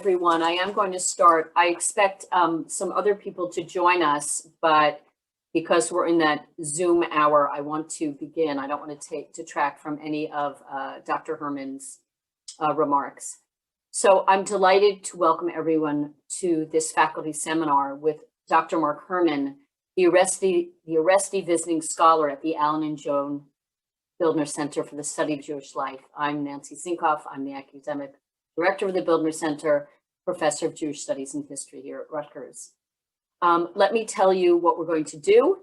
everyone. I am going to start. I expect some other people to join us, but because we're in that Zoom hour, I want to begin. I don't want to detract from any of Dr. Herman's remarks. So I'm delighted to welcome everyone to this faculty seminar with Dr. Marc Herman, the Aresty visiting scholar at the Alan and Joan Bildner Center for the Study of Jewish Life. I'm Nancy Sinkoff. I'm the academic director of the Bildner Center, professor of Jewish Studies and History here at Rutgers. Let me tell you what we're going to do.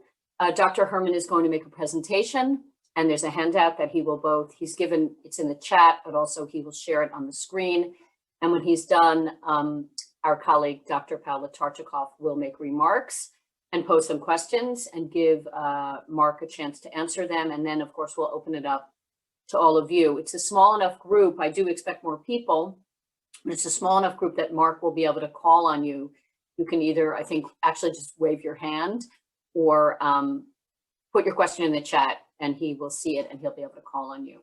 Dr. Herman is going to make a presentation, and there's a handout that he will he's given, it's in the chat, but also he will share it on the screen. And when he's done, our colleague, Dr. Paola Tartakoff, will make remarks and pose some questions and give Marc a chance to answer them. And then, of course, we'll open it up to all of you. It's a small enough group. I do expect more people, but it's a small enough group that Marc will be able to call on you. You can either, I think, actually just wave your hand or put your question in the chat and he will see it and he'll be able to call on you.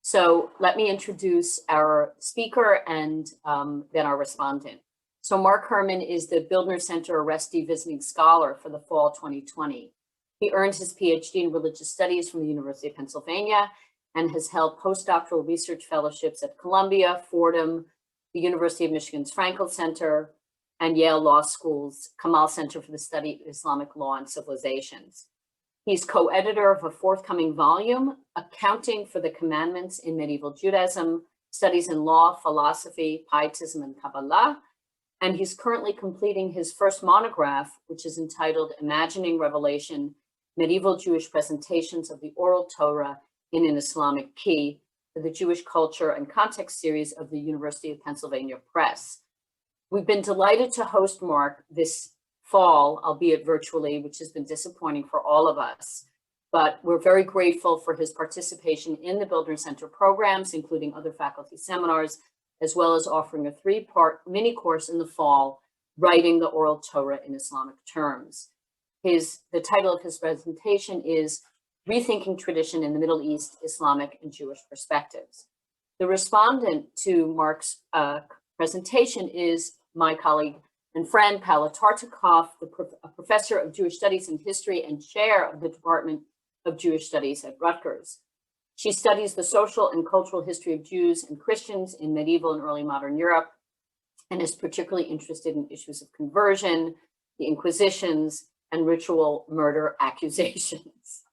So let me introduce our speaker and then our respondent. So Marc Herman is the Bildner Center Aresty Visiting Scholar for the fall 2020. He earned his PhD in Religious Studies from the University of Pennsylvania and has held postdoctoral research fellowships at Columbia, Fordham, the University of Michigan's Frankel Center, and Yale Law School's Kamal Center for the Study of Islamic Law and Civilizations. He's co-editor of a forthcoming volume, Accounting for the Commandments in Medieval Judaism, Studies in Law, Philosophy, Pietism, and Kabbalah. And he's currently completing his first monograph, which is entitled Imagining Revelation, Medieval Jewish Presentations of the Oral Torah in an Islamic Key, for the Jewish Culture and Context series of the University of Pennsylvania Press. We've been delighted to host Marc this fall, albeit virtually, which has been disappointing for all of us. But we're very grateful for his participation in the Bildner Center programs, including other faculty seminars, as well as offering a 3-part mini course in the fall, Writing the Oral Torah in Islamic Terms. The title of his presentation is Rethinking Tradition in the Middle East, Islamic and Jewish Perspectives. The respondent to Marc's presentation is my colleague and friend, Paola Tartakoff, a professor of Jewish Studies and History and chair of the Department of Jewish Studies at Rutgers. She studies the social and cultural history of Jews and Christians in medieval and early modern Europe, and is particularly interested in issues of conversion, the Inquisitions, and ritual murder accusations.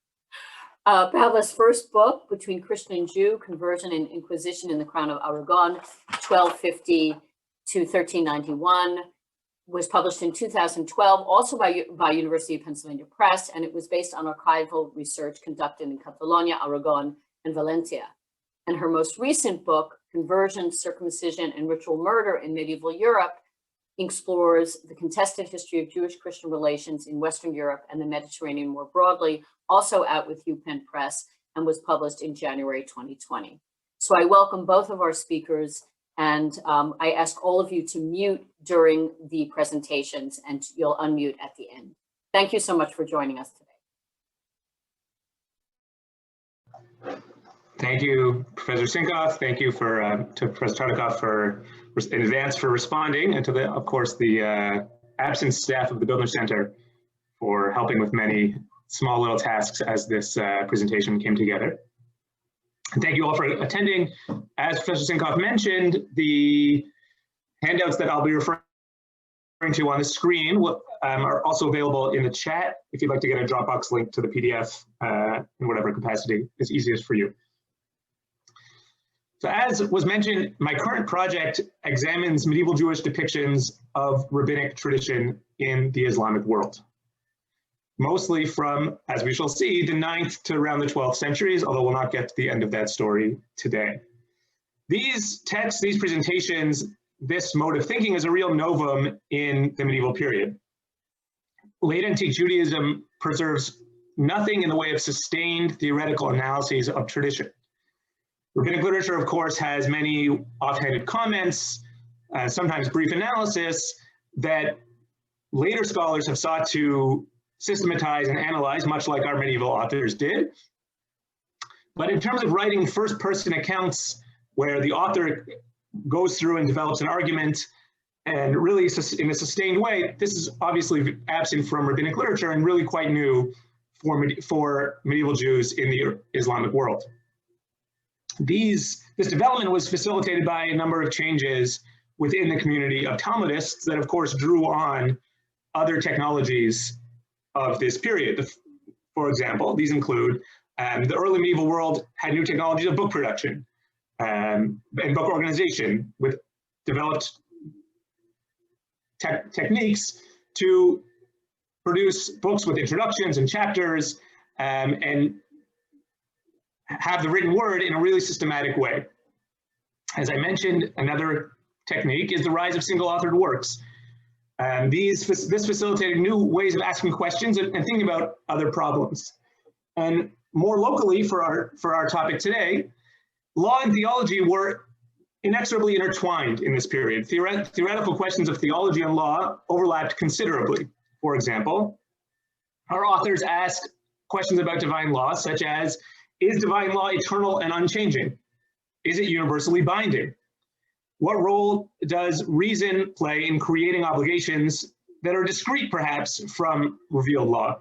Paola's first book, Between Christian and Jew, Conversion and Inquisition in the Crown of Aragon, 1250 to 1391, was published in 2012, also by University of Pennsylvania Press, and it was based on archival research conducted in Catalonia, Aragon, and Valencia. And her most recent book, Conversion, Circumcision, and Ritual Murder in Medieval Europe, explores the contested history of Jewish-Christian relations in Western Europe and the Mediterranean more broadly, also out with UPenn Press, and was published in January 2020. So I welcome both of our speakers, and I ask all of you to mute during the presentations, and you'll unmute at the end. Thank you so much for joining us today. Thank you, Professor Sinkoff. Thank you to Professor Tartakoff in advance for responding, and to of course, the absent staff of the Bildner Center for helping with many small little tasks as this presentation came together. And thank you all for attending. As Professor Sinkoff mentioned, the handouts that I'll be referring to on the screen are also available in the chat if you'd like to get a Dropbox link to the PDF in whatever capacity is easiest for you. So as was mentioned, my current project examines medieval Jewish depictions of rabbinic tradition in the Islamic world, mostly from, as we shall see, the 9th to around the 12th centuries, although we'll not get to the end of that story today. These texts, these presentations, this mode of thinking is a real novum in the medieval period. Late antique Judaism preserves nothing in the way of sustained theoretical analyses of tradition. Rabbinic literature, of course, has many offhanded comments, sometimes brief analysis that later scholars have sought to systematize and analyze, much like our medieval authors did. But in terms of writing first-person accounts where the author goes through and develops an argument And really, in a sustained way, this is obviously absent from rabbinic literature and really quite new for medieval Jews in the Islamic world. This development was facilitated by a number of changes within the community of Talmudists that, of course, drew on other technologies of this period. For example, these include the early medieval world had new technologies of book production and book organization, with developed techniques to produce books with introductions and chapters and have the written word in a really systematic way. As I mentioned, another technique is the rise of single-authored works. This facilitated new ways of asking questions and thinking about other problems. And more locally, for our topic today, law and theology were inexorably intertwined in this period. Theoretical questions of theology and law overlapped considerably. For example, our authors asked questions about divine law, such as, is divine law eternal and unchanging? Is it universally binding? What role does reason play in creating obligations that are discrete, perhaps, from revealed law?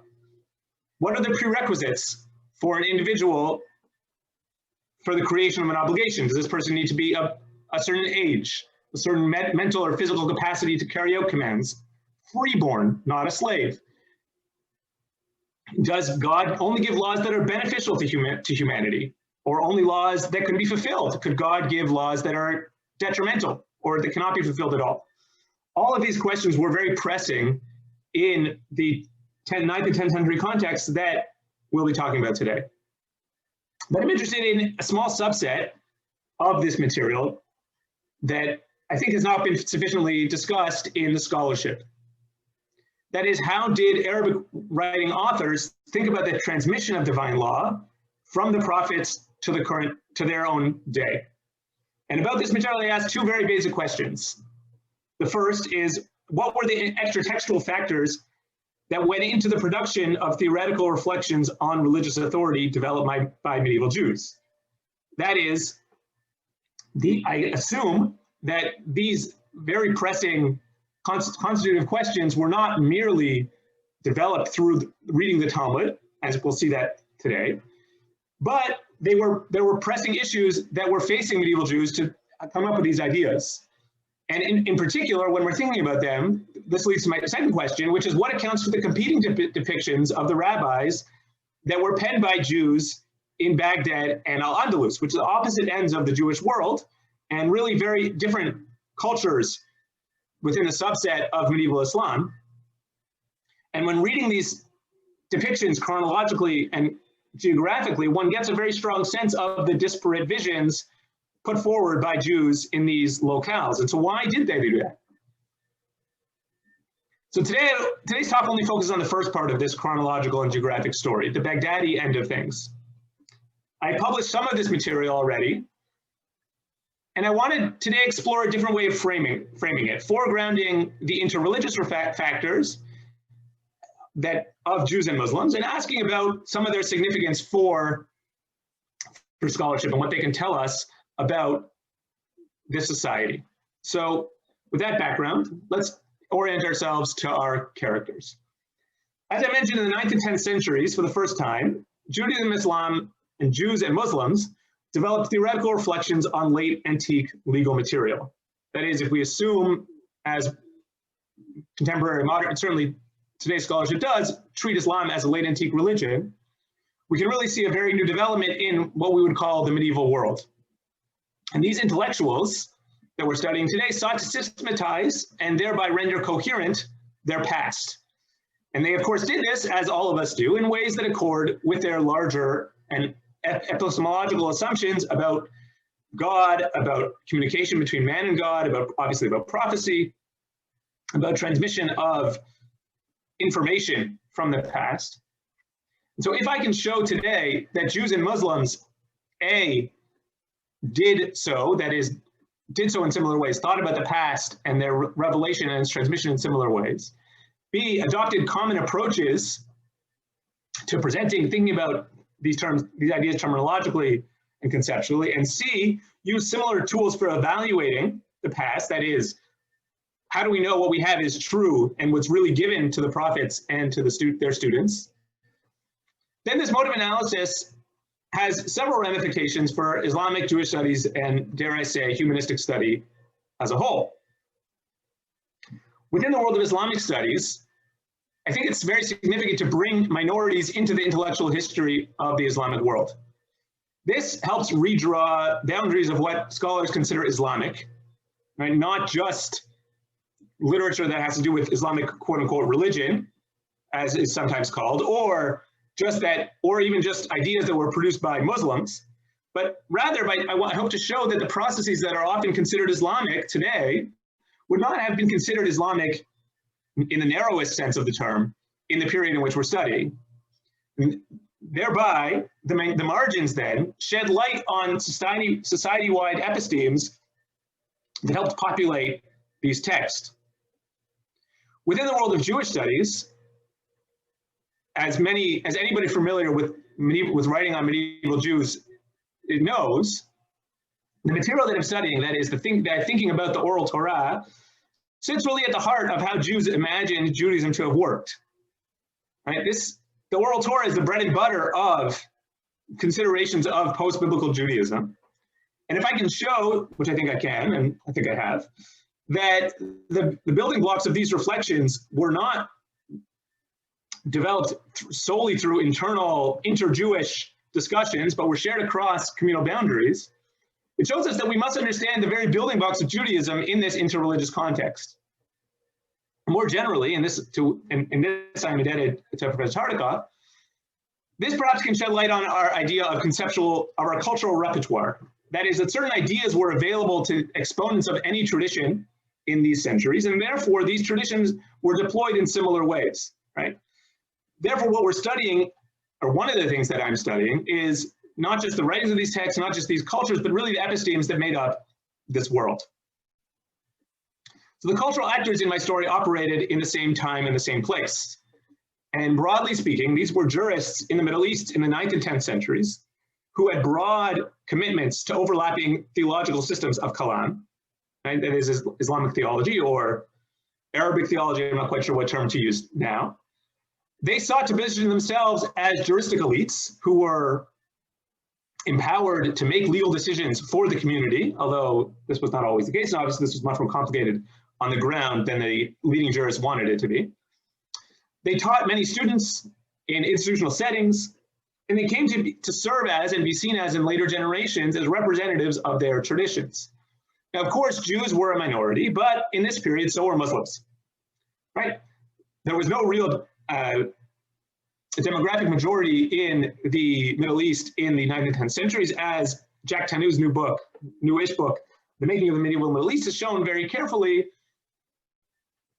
What are the prerequisites for an individual for the creation of an obligation? Does this person need to be a certain age, a certain mental or physical capacity to carry out commands, freeborn, not a slave? Does God only give laws that are beneficial to humanity, or only laws that can be fulfilled? Could God give laws that are detrimental or that cannot be fulfilled at all? All of these questions were very pressing in the 9th and 10th century context that we'll be talking about today. But I'm interested in a small subset of this material that I think has not been sufficiently discussed in the scholarship. That is, how did Arabic writing authors think about the transmission of divine law from the prophets to their own day? And about this material, I asked two very basic questions. The first is, what were the extra textual factors that went into the production of theoretical reflections on religious authority developed by medieval Jews? That is, I assume that these very pressing constitutive questions were not merely developed through reading the Talmud, as we'll see that today, but there were pressing issues that were facing medieval Jews to come up with these ideas. And in particular, when we're thinking about them, this leads to my second question, which is what accounts for the competing depictions of the rabbis that were penned by Jews in Baghdad and Al-Andalus, which are the opposite ends of the Jewish world, and really very different cultures within a subset of medieval Islam. And when reading these depictions chronologically and geographically, one gets a very strong sense of the disparate visions put forward by Jews in these locales. And so why did they do that? So today's talk only focuses on the first part of this chronological and geographic story, the Baghdadi end of things. I published some of this material already, and I wanted today to explore a different way of framing it, foregrounding the interreligious factors of Jews and Muslims, and asking about some of their significance for scholarship and what they can tell us about this society. So with that background, let's orient ourselves to our characters. As I mentioned, in the 9th and 10th centuries, for the first time, Judaism, Islam, and Jews and Muslims developed theoretical reflections on late antique legal material. That is, if we assume, as contemporary modern, certainly today's scholarship does, treat Islam as a late antique religion, we can really see a very new development in what we would call the medieval world. And these intellectuals that we're studying today sought to systematize and thereby render coherent their past. And they, of course, did this, as all of us do, in ways that accord with their larger and epistemological assumptions about God, about communication between man and God, obviously about prophecy, about transmission of information from the past. And so if I can show today that Jews and Muslims, A, did so in similar ways, thought about the past and their revelation and its transmission in similar ways, B, adopted common approaches to thinking about these ideas terminologically and conceptually, and C, use similar tools for evaluating the past, that is, how do we know what we have is true and what's really given to the prophets and to their students? Then this mode of analysis has several ramifications for Islamic Jewish studies and, dare I say, humanistic study as a whole. Within the world of Islamic studies, I think it's very significant to bring minorities into the intellectual history of the Islamic world. This helps redraw boundaries of what scholars consider Islamic, right? Not just literature that has to do with Islamic quote-unquote religion, as is sometimes called, or even just ideas that were produced by Muslims, but rather I hope to show that the processes that are often considered Islamic today would not have been considered Islamic in the narrowest sense of the term in the period in which we're studying. And thereby, the margins then shed light on society-wide epistemes that helped populate these texts. Within the world of Jewish studies, as anybody familiar with writing on medieval Jews knows, the material that I'm studying, that is thinking about the oral Torah, sits really at the heart of how Jews imagined Judaism to have worked. Right? The oral Torah is the bread and butter of considerations of post-biblical Judaism. And if I can show, which I think I can, and I think I have, that the building blocks of these reflections were not developed solely through internal inter-Jewish discussions, but were shared across communal boundaries, it shows us that we must understand the very building blocks of Judaism in this interreligious context. More generally, and this I'm indebted to Professor Tartakoff, this perhaps can shed light on our idea of our cultural repertoire. That is, that certain ideas were available to exponents of any tradition in these centuries, and therefore these traditions were deployed in similar ways, right? Therefore, what we're studying, or one of the things that I'm studying, is not just the writings of these texts, not just these cultures, but really the epistemes that made up this world. So the cultural actors in my story operated in the same time and the same place. And broadly speaking, these were jurists in the Middle East in the 9th and 10th centuries who had broad commitments to overlapping theological systems of kalam, right? That is Islamic theology or Arabic theology, I'm not quite sure what term to use now. They sought to position themselves as juristic elites who were empowered to make legal decisions for the community, although this was not always the case. And obviously, this was much more complicated on the ground than the leading jurists wanted it to be. They taught many students in institutional settings, and they came to serve as and be seen as in later generations as representatives of their traditions. Now, of course, Jews were a minority, but in this period, so were Muslims, right? There was no real demographic majority in the Middle East in the 9th and 10th centuries, as Jack Tanu's newish book, The Making of the Medieval Middle East, has shown very carefully.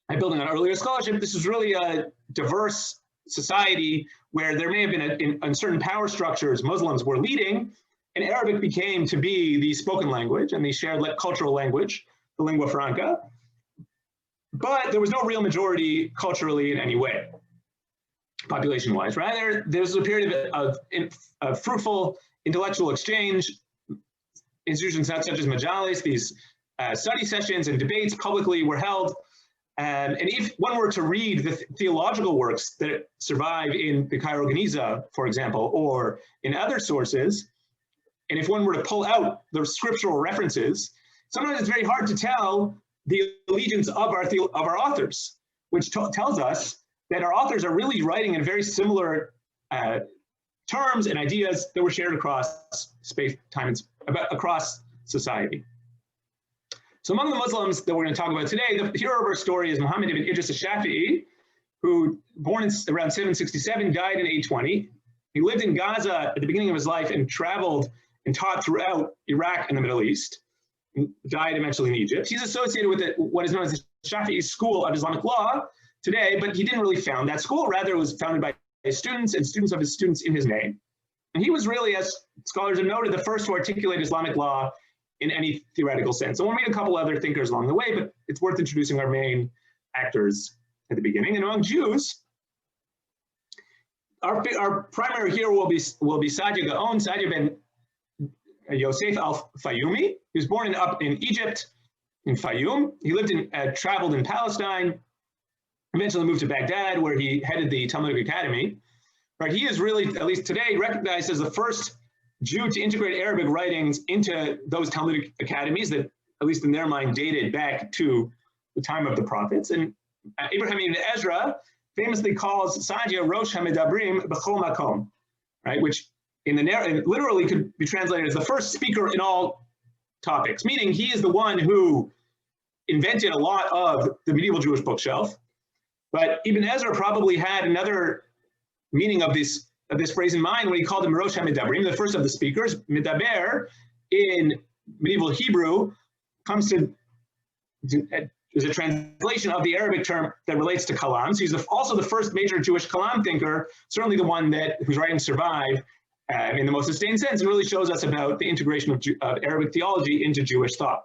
By building on earlier scholarship, this is really a diverse society where there may have been, in certain power structures, Muslims were leading, and Arabic became to be the spoken language and the shared cultural language, the lingua franca. But there was no real majority culturally in any way, population-wise. Rather, there was a period of fruitful intellectual exchange. Institutions such as majalis, these study sessions and debates publicly were held. And if one were to read the theological works that survive in the Cairo Geniza, for example, or in other sources, and if one were to pull out the scriptural references, sometimes it's very hard to tell the allegiance of our authors, which tells us that our authors are really writing in very similar terms and ideas that were shared across space, time, and across society. So among the Muslims that we're going to talk about today, the hero of our story is Muhammad ibn Idris al-Shafi'i, who, born in around 767, died in 820. He lived in Gaza at the beginning of his life and traveled and taught throughout Iraq and the Middle East, and died eventually in Egypt. He's associated with what is known as the Shafi'i school of Islamic law today, but he didn't really found that school. Rather, it was founded by his students and students of his students in his name. And he was really, as scholars have noted, the first to articulate Islamic law in any theoretical sense. And we'll meet a couple other thinkers along the way, but it's worth introducing our main actors at the beginning. And among Jews, our primary hero will be Sadia Gaon, Sadia ben Yosef al-Fayoumi. He was born up in Egypt in Fayoum. He lived in, traveled in Palestine, eventually moved to Baghdad, where he headed the Talmudic Academy. Right, he is really, at least today, recognized as the first Jew to integrate Arabic writings into those Talmudic academies that, at least in their mind, dated back to the time of the prophets. And Abraham ibn Ezra famously calls Sadia Rosh HaMedabrim B'chol Makom, right, which in the literally could be translated as the first speaker in all topics, meaning he is the one who invented a lot of the medieval Jewish bookshelf. But Ibn Ezra probably had another meaning of this phrase in mind when he called him Rosh HaMedabrim, the first of the speakers. Medaber in medieval Hebrew comes to is a translation of the Arabic term that relates to kalam. So he's also the first major Jewish kalam thinker, certainly the one whose writings survive in the most sustained sense, and really shows us about the integration of Arabic theology into Jewish thought.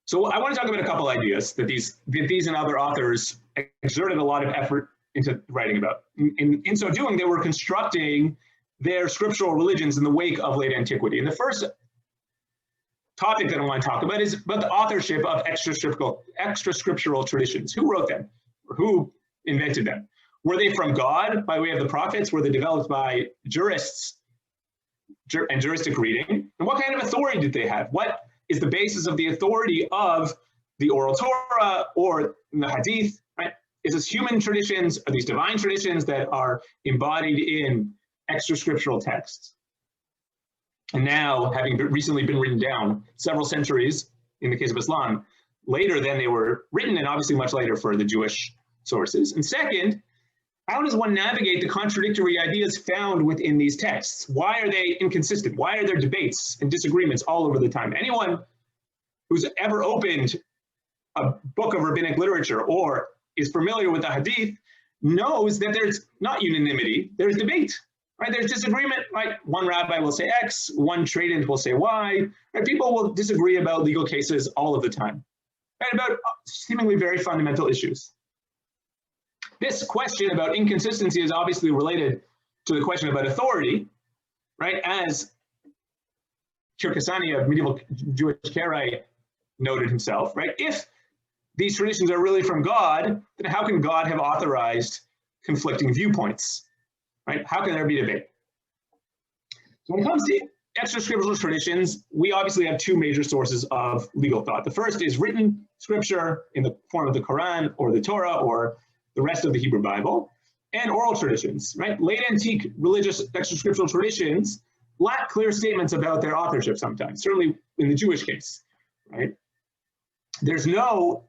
So I want to talk about a couple ideas that these and other authors exerted a lot of effort into writing about. In so doing, they were constructing their scriptural religions in the wake of late antiquity. And the first topic that I want to talk about is about the authorship of extra-scriptural traditions. Who wrote them? Or who invented them? Were they from God by way of the prophets? Were they developed by jurists and juristic reading? And what kind of authority did they have? What is the basis of the authority of the oral Torah or the Hadith? Right? Is this human traditions? Are these divine traditions that are embodied in extra-scriptural texts? And now, having recently been written down several centuries, in the case of Islam, later than they were written, and obviously much later for the Jewish sources. And second, how does one navigate the contradictory ideas found within these texts? Why are they inconsistent? Why are there debates and disagreements all over the time? Anyone who's ever opened a book of rabbinic literature or is familiar with the Hadith knows that there's not unanimity, there's debate. Right, there's disagreement, right? One rabbi will say X, one tradent will say Y. Right? People will disagree about legal cases all of the time, right? About seemingly very fundamental issues. This question about inconsistency is obviously related to the question about authority, right? As Kirkasani of medieval Jewish Karaite noted himself, right? If these traditions are really from God, then how can God have authorized conflicting viewpoints? Right? How can there be debate? So when it comes to extra-scriptural traditions, we obviously have two major sources of legal thought. The first is written scripture in the form of the Quran or the Torah or the rest of the Hebrew Bible, and oral traditions. Right? Late antique religious extra-scriptural traditions lack clear statements about their authorship sometimes, certainly in the Jewish case. Right? There's no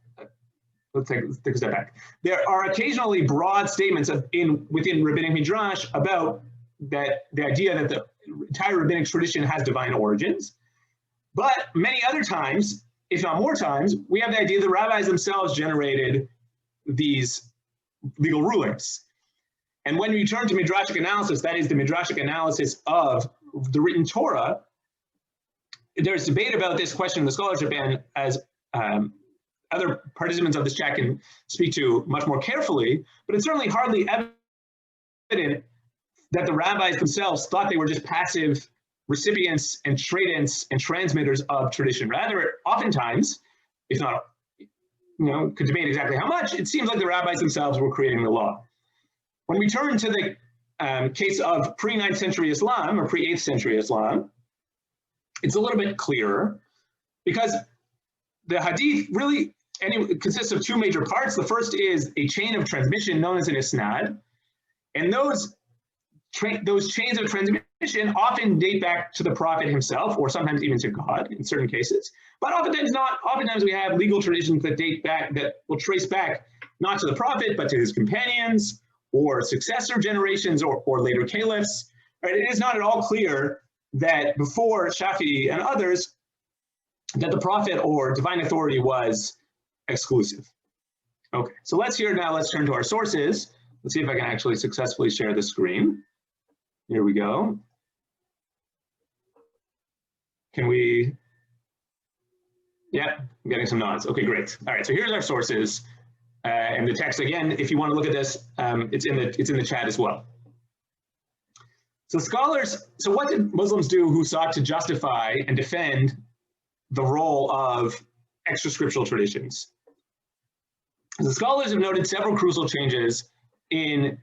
Let's take a step back. There are occasionally broad statements within rabbinic midrash about the idea that the entire rabbinic tradition has divine origins. But many other times, if not more times, we have the idea the rabbis themselves generated these legal rulings. And when we turn to midrashic analysis, that is the midrashic analysis of the written Torah, there's debate about this question in the scholarship, and as other participants of this chat can speak to much more carefully, but it's certainly hardly evident that the rabbis themselves thought they were just passive recipients and tradents and transmitters of tradition. Rather, oftentimes, if not, could debate exactly how much, it seems like the rabbis themselves were creating the law. When we turn to the case of pre-9th century Islam or pre-8th century Islam, it's a little bit clearer because the Hadith really consists of two major parts. The first is a chain of transmission known as an isnad, and those chains of transmission often date back to the prophet himself, or sometimes even to God in certain cases, but oftentimes not. Oftentimes we have legal traditions that date back, that will trace back not to the prophet, but to his companions or successor generations or later caliphs. Right? It is not at all clear that before Shafi'i and others, that the prophet or divine authority was exclusive. Okay, so let's turn to our sources. Let's see if I can actually successfully share the screen. Here we go. Can we? Yeah, I'm getting some nods. Okay, great. All right, so here's our sources. And the text, again, if you want to look at this, it's in the chat as well. So what did Muslims do who sought to justify and defend the role of extra-scriptural traditions. The scholars have noted several crucial changes in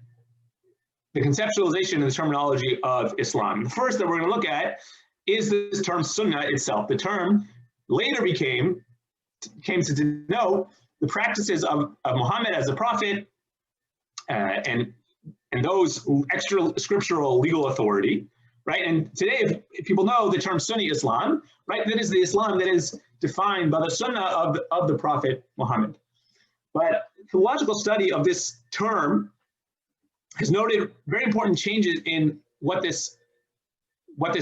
the conceptualization and the terminology of Islam. The first that we're going to look at is this term sunnah itself. The term later came to denote the practices of Muhammad as a prophet and those extra scriptural legal authority, right? And today, if people know the term Sunni Islam, right, that is the Islam that is defined by the sunnah of the prophet Muhammad. But theological study of this term has noted very important changes in what this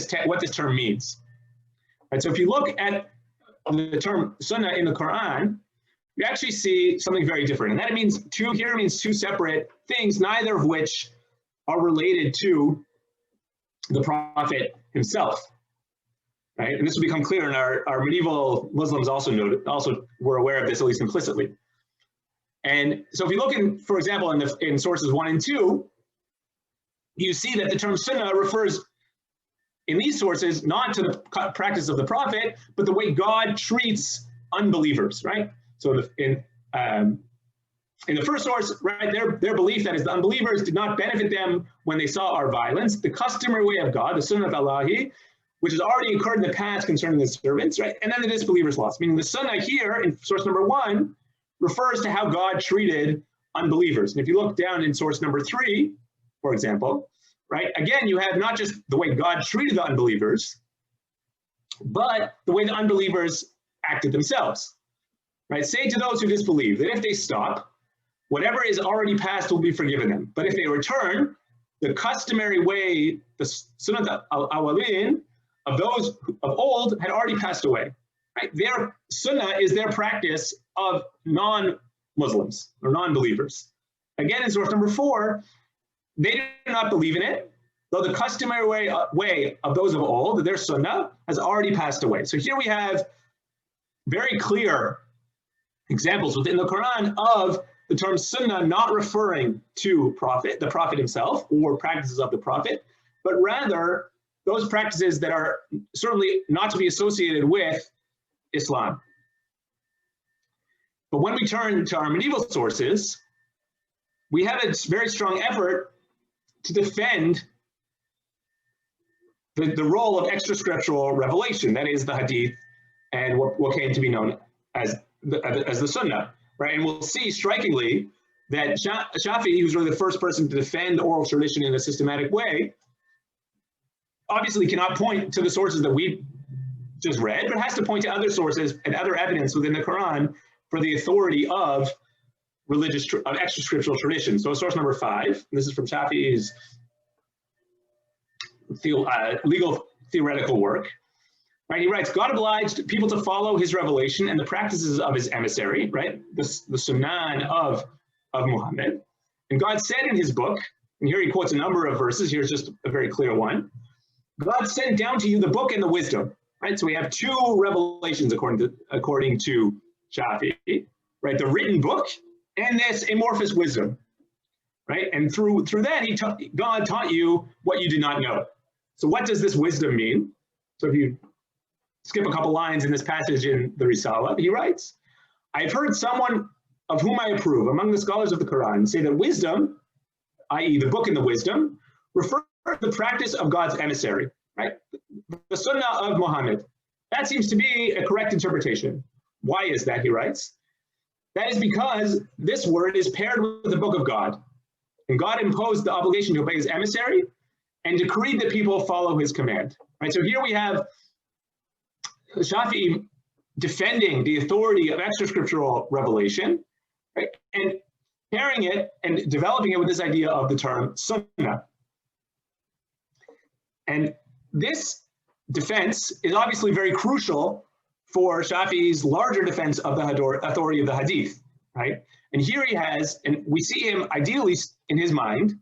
term means. Right, so if you look at the term sunnah in the Quran, you actually see something very different. And that means two separate things, neither of which are related to the prophet himself. Right? And this will become clear, and our medieval Muslims also were aware of this, at least implicitly. And so if you look in, for example, in sources 1 and 2, you see that the term sunnah refers in these sources not to the practice of the prophet, but the way God treats unbelievers, right? So in the first source, right, their belief, that is, the unbelievers did not benefit them when they saw our violence. The customary way of God, the sunnah of Allahi, which has already occurred in the past concerning the servants, right? And then the disbelievers lost. Meaning the sunnah here in source number 1 refers to how God treated unbelievers. And if you look down in source number 3, for example, right, again, you have not just the way God treated the unbelievers, but the way the unbelievers acted themselves. Right? Say to those who disbelieve that if they stop, whatever is already past will be forgiven them. But if they return, the customary way, the sunnah al-awwalin of those of old had already passed away. Right? Their sunnah is their practice of non-Muslims or non-believers. Again, in source number 4, they do not believe in it, though the customary way of those of old, their sunnah, has already passed away. So here we have very clear examples within the Quran of the term sunnah not referring to the prophet himself or practices of the prophet, but rather those practices that are certainly not to be associated with Islam. But when we turn to our medieval sources, we have a very strong effort to defend the role of extra-scriptural revelation, that is the hadith and what came to be known as the sunnah, right? And we'll see strikingly that Shafi'i, who's really the first person to defend oral tradition in a systematic way, obviously cannot point to the sources that we just read, but has to point to other sources and other evidence within the Quran for the authority of extra-scriptural tradition. So source number 5, and this is from Shafi'i's legal theoretical work. Right, he writes, God obliged people to follow his revelation and the practices of his emissary, right? The Sunan of Muhammad. And God said in his book, and here he quotes a number of verses, here's just a very clear one. God sent down to you the book and the wisdom, right? So we have 2 revelations according to Shafi'i, right? The written book and this amorphous wisdom, right? And through that, God taught you what you did not know. So what does this wisdom mean? So if you skip a couple lines in this passage in the Risala, he writes, I've heard someone of whom I approve among the scholars of the Quran say that wisdom, i.e. the book and the wisdom, refer to the practice of God's emissary, right? The sunnah of Muhammad. That seems to be a correct interpretation. Why is that, he writes? That is because this word is paired with the book of God. And God imposed the obligation to obey his emissary and decreed that people follow his command, right? So here we have Shafi'i defending the authority of extra-scriptural revelation, right? And pairing it and developing it with this idea of the term sunnah. And this defense is obviously very crucial for Shafi'i's larger defense of the authority of the hadith, right? And here he has, and we see him ideally in his mind,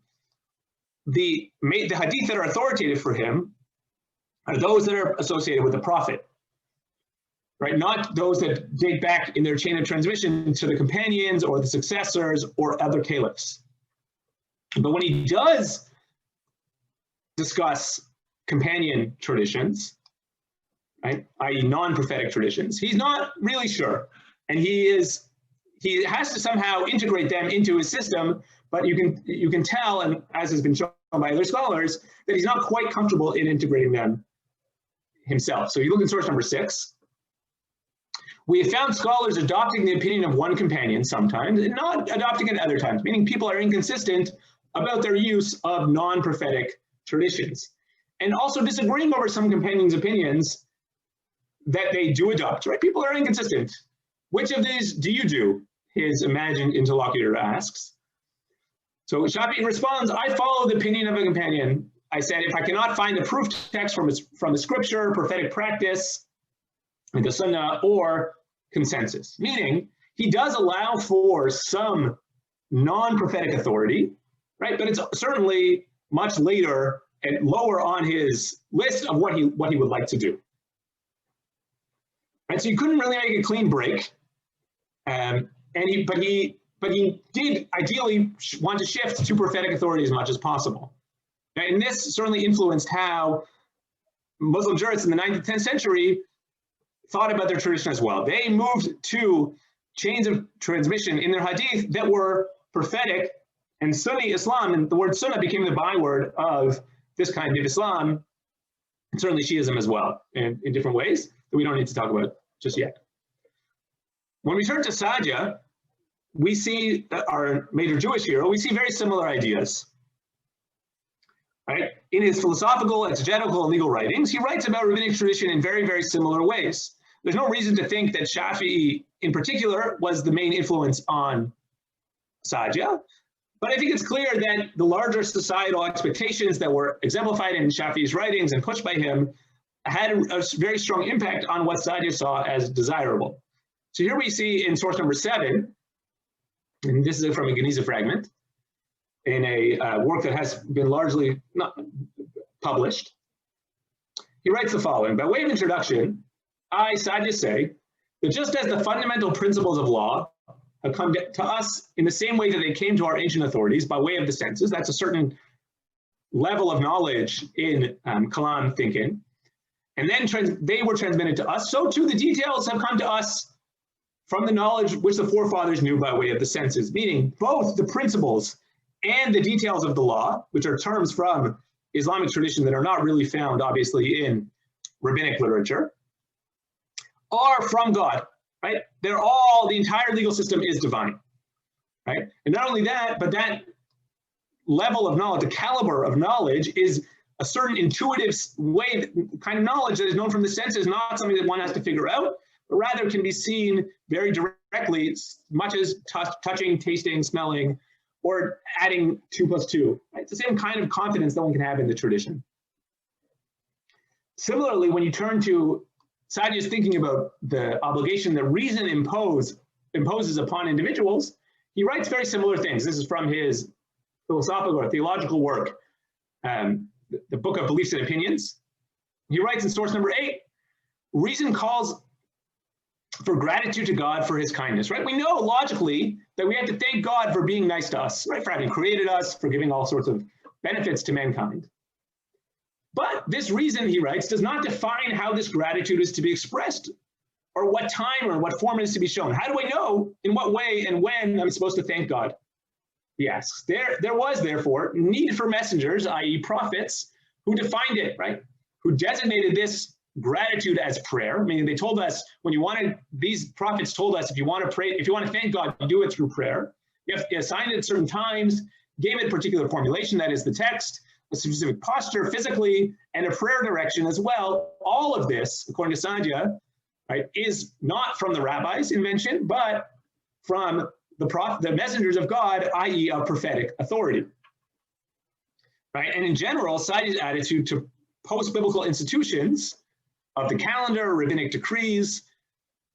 the hadith that are authoritative for him are those that are associated with the prophet, right? Not those that date back in their chain of transmission to the companions or the successors or other caliphs. But when he does discuss companion traditions, right? I.e. non-prophetic traditions. He's not really sure. And he has to somehow integrate them into his system, but you can tell, and as has been shown by other scholars, that he's not quite comfortable in integrating them himself. So you look at source number 6. We have found scholars adopting the opinion of one companion sometimes and not adopting it other times, meaning people are inconsistent about their use of non-prophetic traditions, and also disagreeing over some companions' opinions that they do adopt, right? People are inconsistent. Which of these do you do? His imagined interlocutor asks. So Shafi'i responds, I follow the opinion of a companion. I said, if I cannot find the proof text from the scripture, prophetic practice, like the Sunnah, or consensus, meaning he does allow for some non-prophetic authority, right? But it's certainly much later and lower on his list of what he would like to do. Right, so you couldn't really make a clean break, but he did ideally want to shift to prophetic authority as much as possible. And this certainly influenced how Muslim jurists in the 9th and 10th century thought about their tradition as well. They moved to chains of transmission in their hadith that were prophetic and Sunni Islam, and the word Sunnah became the byword of this kind of Islam, and certainly Shiism as well, in different ways that we don't need to talk about just yet. When we turn to Sadia, we see our major Jewish hero, we see very similar ideas. Right? In his philosophical, exegetical, and legal writings, he writes about rabbinic tradition in very, very similar ways. There's no reason to think that Shafi'i in particular was the main influence on Sadia, but I think it's clear that the larger societal expectations that were exemplified in Shafi'i's writings and pushed by him had a very strong impact on what Sadia saw as desirable. So here we see in source number 7, and this is from a Geniza fragment, in a work that has been largely not published. He writes the following: by way of introduction, I, Sadia, say that just as the fundamental principles of law have come to us in the same way that they came to our ancient authorities by way of the senses, that's a certain level of knowledge in Kalam thinking, and then they were transmitted to us, so too the details have come to us from the knowledge which the forefathers knew by way of the senses, meaning both the principles and the details of the law, which are terms from Islamic tradition that are not really found, obviously, in rabbinic literature, are from God, right? They're all, the entire legal system is divine, right? And not only that, but that level of knowledge, the caliber of knowledge is a certain intuitive way, kind of knowledge that is known from the senses, not something that one has to figure out, but rather can be seen very directly, much as touching, tasting, smelling, or adding 2 + 2. Right? It's the same kind of confidence that one can have in the tradition. Similarly, when you turn to Sadia's thinking about the obligation that reason imposes upon individuals, he writes very similar things. This is from his philosophical or theological work, the Book of Beliefs and Opinions. He writes in source number 8, reason calls for gratitude to God for his kindness, right? We know logically that we have to thank God for being nice to us, right? For having created us, for giving all sorts of benefits to mankind. But this reason, he writes, does not define how this gratitude is to be expressed or what time or what form it is to be shown. How do I know in what way and when I'm supposed to thank God? He asks. There was, therefore, need for messengers, i.e. prophets, who defined it, right? Who designated this gratitude as prayer, meaning they told us these prophets told us if you want to pray, if you want to thank God, you do it through prayer. You have to assign it at certain times, gave it a particular formulation, that is the text, a specific posture physically, and a prayer direction as well. All of this, according to Sadia, right, is not from the rabbis' invention, but from the messengers of God, i.e. of prophetic authority. Right? And in general, Sadia's attitude to post-biblical institutions of the calendar, rabbinic decrees,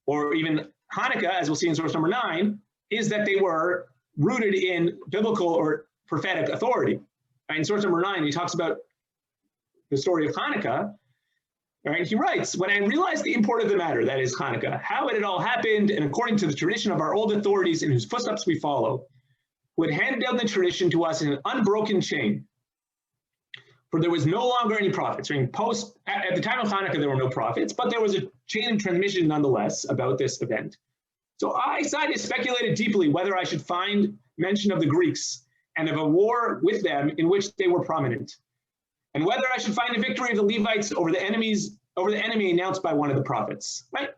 or even Hanukkah, as we'll see in source number 9, is that they were rooted in biblical or prophetic authority. In source number 9, he talks about the story of Hanukkah. Right? He writes, when I realized the import of the matter, that is Hanukkah, how it had all happened, and according to the tradition of our old authorities in whose footsteps we follow, who had handed down the tradition to us in an unbroken chain, for there was no longer any prophets. At the time of Hanukkah, there were no prophets, but there was a chain of transmission nonetheless about this event. So I speculated deeply whether I should find mention of the Greeks and of a war with them in which they were prominent, and whether I should find a victory of the Levites over the enemy announced by one of the prophets. Right?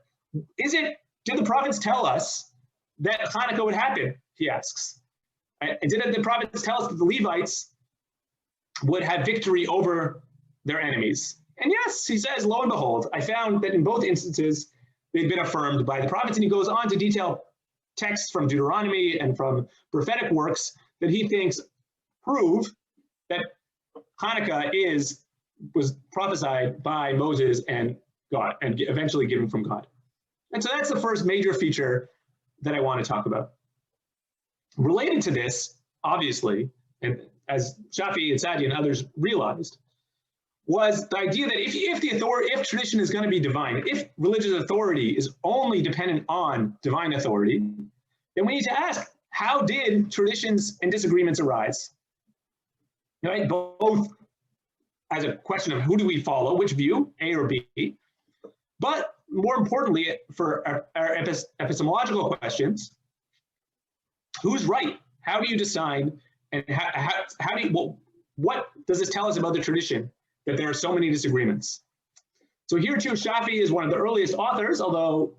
Did the prophets tell us that Hanukkah would happen? He asks. And did the prophets tell us that the Levites would have victory over their enemies? And yes, he says, lo and behold, I found that in both instances, they've been affirmed by the prophets. And he goes on to detail texts from Deuteronomy and from prophetic works that he thinks prove that Hanukkah was prophesied by Moses and God, and eventually given from God. And so that's the first major feature that I want to talk about. Related to this, obviously, and as Shafi and Saadia and others realized, was the idea that if tradition is going to be divine, if religious authority is only dependent on divine authority, then we need to ask, how did traditions and disagreements arise? Right? Both as a question of who do we follow, which view, A or B, but more importantly, for our epistemological questions, who's right? How do you decide? And what does this tell us about the tradition, that there are so many disagreements? So here too, Shafi is one of the earliest authors, although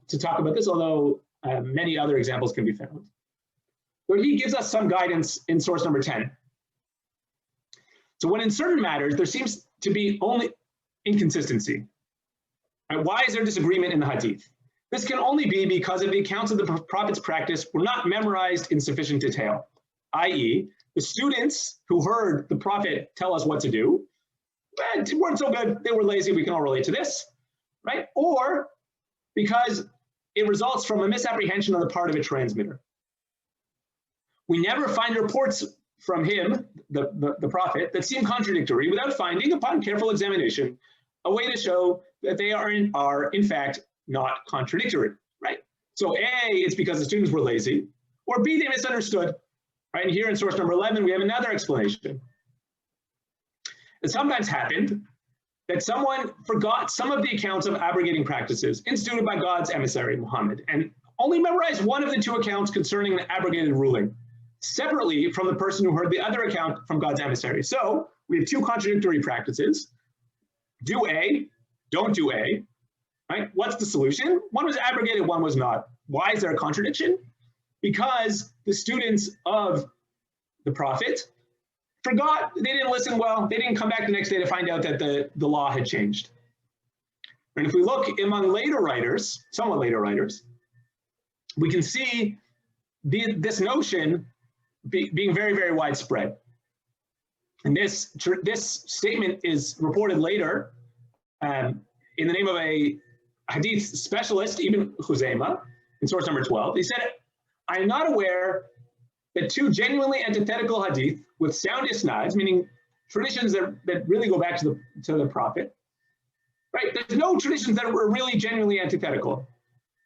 many other examples can be found. But he gives us some guidance in source number 10. So when in certain matters, there seems to be only inconsistency. Right? Why is there disagreement in the Hadith? This can only be because of the accounts of the prophet's practice were not memorized in sufficient detail, i.e., the students who heard the prophet tell us what to do weren't so good, they were lazy, we can all relate to this, right? Or because it results from a misapprehension on the part of a transmitter. We never find reports from him, the prophet, that seem contradictory without finding, upon careful examination, a way to show that they are in fact not contradictory, right? So A, it's because the students were lazy, or B, they misunderstood, right? And here in source number 11, we have another explanation. It sometimes happened that someone forgot some of the accounts of abrogating practices instituted by God's emissary, Muhammad, and only memorized one of the two accounts concerning the abrogated ruling, separately from the person who heard the other account from God's emissary. So we have two contradictory practices. Do A, don't do A, right? What's the solution? One was abrogated, one was not. Why is there a contradiction? Because the students of the prophet forgot, they didn't listen well, they didn't come back the next day to find out that the law had changed. And if we look among later writers, somewhat later writers, we can see this notion being very, very widespread. And this statement is reported later in the name of a hadith specialist, Ibn Khuzaymah, in source number 12. He said, I am not aware that two genuinely antithetical hadith with sound isnads, meaning traditions that really go back to the prophet, right? There's no traditions that were really genuinely antithetical.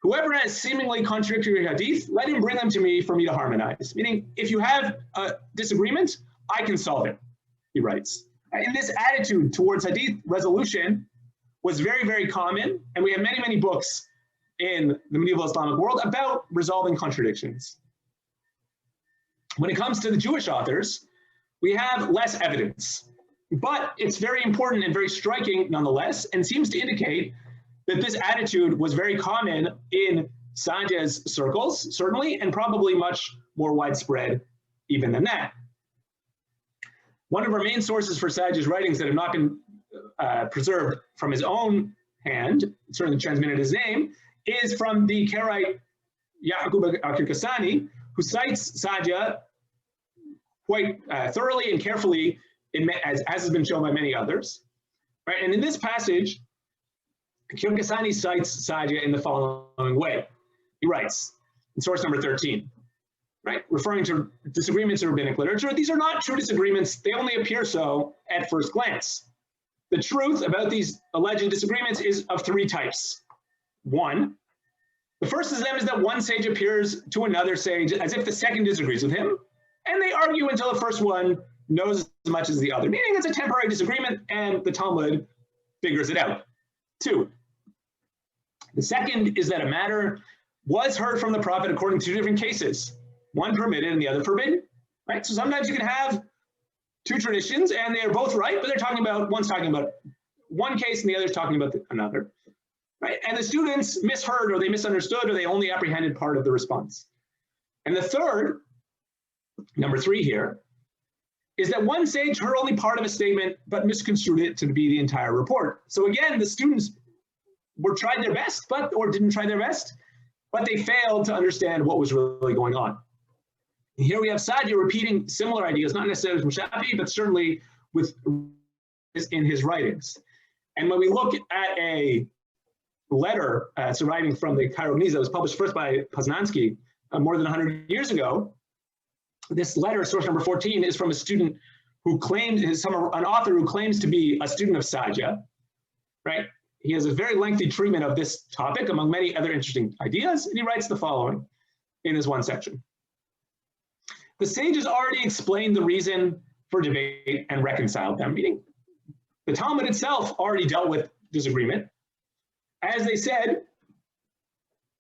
Whoever has seemingly contradictory hadith, let him bring them to me for me to harmonize. Meaning, if you have a disagreement, I can solve it, he writes. And this attitude towards hadith resolution was very, very common, and we have many, many books in the medieval Islamic world about resolving contradictions. When it comes to the Jewish authors, we have less evidence, but it's very important and very striking nonetheless, and seems to indicate that this attitude was very common in Saadia's circles, certainly, and probably much more widespread even than that. One of our main sources for Saadia's writings that have not been preserved from his own hand, certainly transmitted his name, is from the Karaite Yaqub al-Kirkasani, who cites Saadia quite thoroughly and carefully, as has been shown by many others. Right? And in this passage, Kirkasani cites Saadia in the following way. He writes, in source number 13, right, referring to disagreements in rabbinic literature, these are not true disagreements, they only appear so at first glance. The truth about these alleged disagreements is of three types. One, the first of them is that one sage appears to another sage as if the second disagrees with him, and they argue until the first one knows as much as the other, meaning it's a temporary disagreement and the Talmud figures it out. 2, the second is that a matter was heard from the prophet according to 2 different cases, one permitted and the other forbidden, right? So sometimes you can have 2 traditions and they are both right, but they're talking about, one's talking about one case and the other's talking about another, right? And the students misheard or they misunderstood or they only apprehended part of the response. And the third, number 3 here, is that one sage heard only part of a statement but misconstrued it to be the entire report. So again, the students tried their best, or didn't try their best, but they failed to understand what was really going on. And here we have Saadia repeating similar ideas, not necessarily from Shafi'i, but certainly in his writings. And when we look at a letter surviving from the Cairo Geniza that was published first by Poznański more than 100 years ago, this letter, source number 14, is from a student who claims, an author who claims to be a student of Saadia, right? He has a very lengthy treatment of this topic among many other interesting ideas, and he writes the following in this one section. The sages already explained the reason for debate and reconciled them, meaning the Talmud itself already dealt with disagreement. As they said,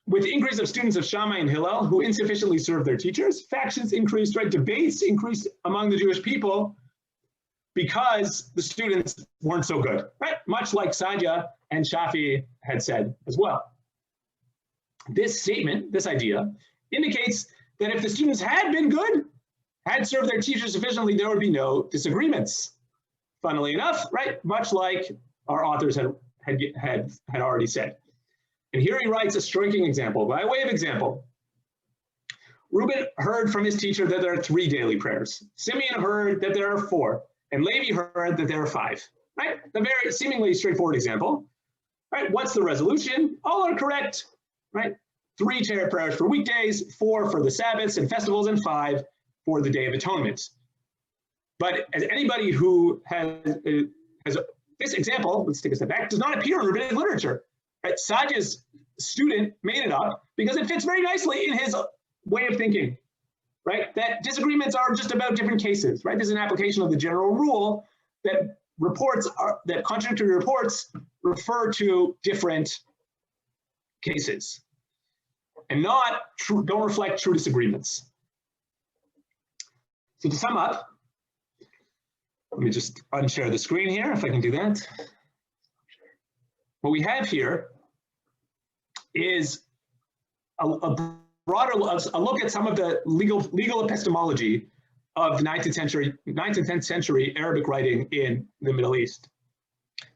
with the increase of students of Shammai and Hillel who insufficiently served their teachers, factions increased, right? Debates increased among the Jewish people because the students weren't so good, right? Much like Saadia and Shafi'i had said as well. This statement, this idea, indicates that if the students had been good, had served their teachers sufficiently, there would be no disagreements. Funnily enough, right? Much like our authors had already said. And here he writes a striking example. By way of example, Reuben heard from his teacher that there are 3 daily prayers. Simeon heard that there are 4, and Levi heard that there are 5. Right? A very seemingly straightforward example. Right? What's the resolution? All are correct. Right? 3 prayers for weekdays, 4 for the Sabbaths and festivals, and 5 for the Day of Atonement. But as anybody who has this example, let's take a step back, does not appear in rabbinic literature. Right? Saadia's student made it up because it fits very nicely in his way of thinking, right? That disagreements are just about different cases, right? This is an application of the general rule that contradictory reports refer to different cases and don't reflect true disagreements. So to sum up, let me just unshare the screen here, if I can do that. What we have here is a look at some of the legal epistemology of the 9th and 10th century Arabic writing in the Middle East.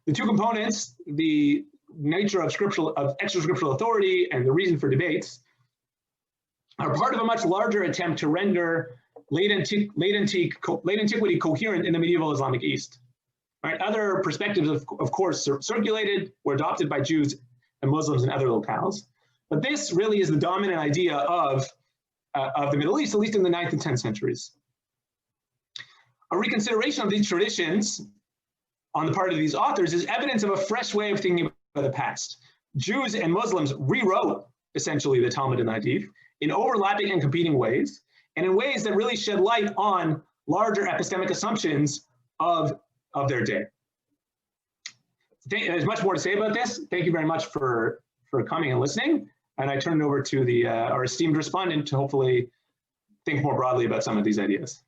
The 2 components, the nature of extra-scriptural authority and the reason for debates, are part of a much larger attempt to render late antiquity coherent in the medieval Islamic East. Right? Other perspectives, of course, circulated or adopted by Jews and Muslims in other locales. But this really is the dominant idea of the Middle East, at least in the 9th and 10th centuries. A reconsideration of these traditions on the part of these authors is evidence of a fresh way of thinking about the past. Jews and Muslims rewrote, essentially, the Talmud and Hadith in overlapping and competing ways, and in ways that really shed light on larger epistemic assumptions of their day. There's much more to say about this. Thank you very much for coming and listening. And I turn it over to our esteemed respondent to hopefully think more broadly about some of these ideas.